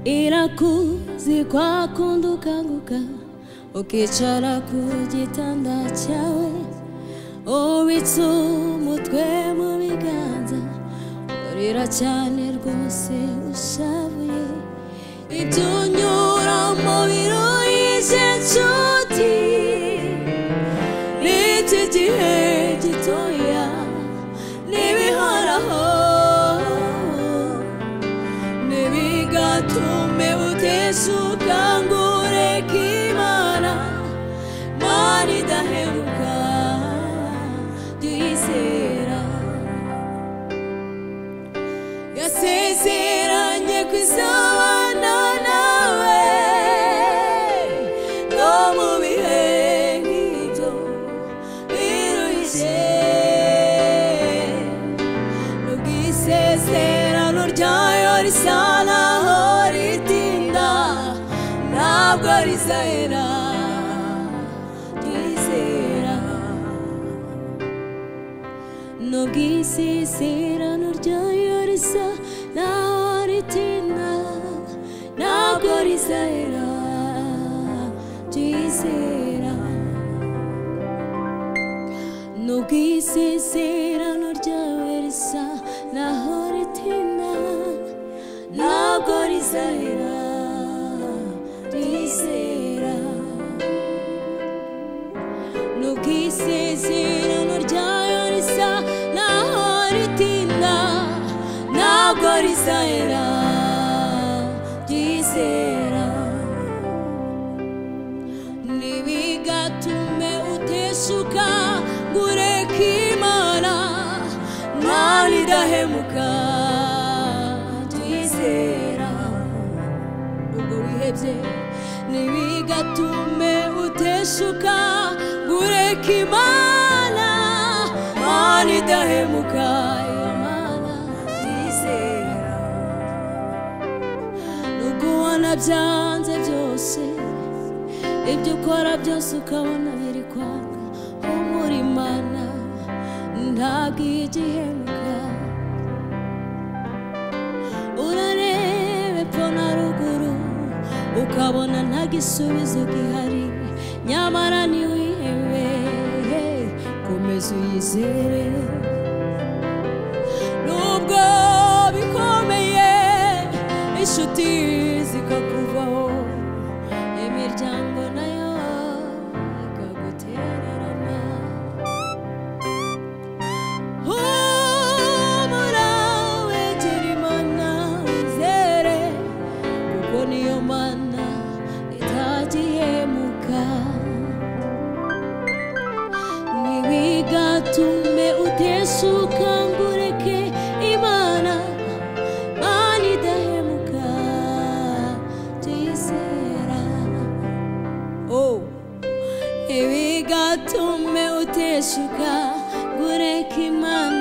irakuzi kwa kundukanguka ukicara ku gitanda cyawe ubitse umutwe mu biganza urira cyane rwose ushavuye ibyo unyura mu biruhije nshuti n'iki gihe gitoya n'ibihoraho n'ibigatume uteshuka ngo ureke Imana Mana idahemuka tuyizera yasezeranye kwizabana nawe no mu bihe nk'ibyo biruhije n'ubwisezerano ryayo risa naho ritinda ntabwo rizahera tuyizera n'ubwisezerano ryayo risa naho ritinda ntabwo rizahera tuyizera n'ubwisezerano ryayo risa naho ritinda ntabwo rizahera tuyizera n'ubwisezerano ryayo risa naho ritinda ntabwo rizahera tuyizera ntibigatume uteshuka ngureka Imana Mana idahemuka tuyizera ubwo wihebye ntibigatume uteshuka ngureka Imana Mana idahemuka Imana tuyizera nubwo wanabyanze byose ibyo ukora byose ukabona biri kwanga umuri Imana ntabwo igihemuka urareba epfo na ruguru ukabona nta gisubizo gihari nyamara ntiwihebe komeza uyizere nubwo bikomeye inshuti zikakuvaho imiryango nayo ikagutererana humura wegera Imana wizere kuko niyo Mana itagihemuka ntibigatume uteshuka ngureke Imana Mana idahemuka tuyizera ntibigatume uteshuka ngureke Imana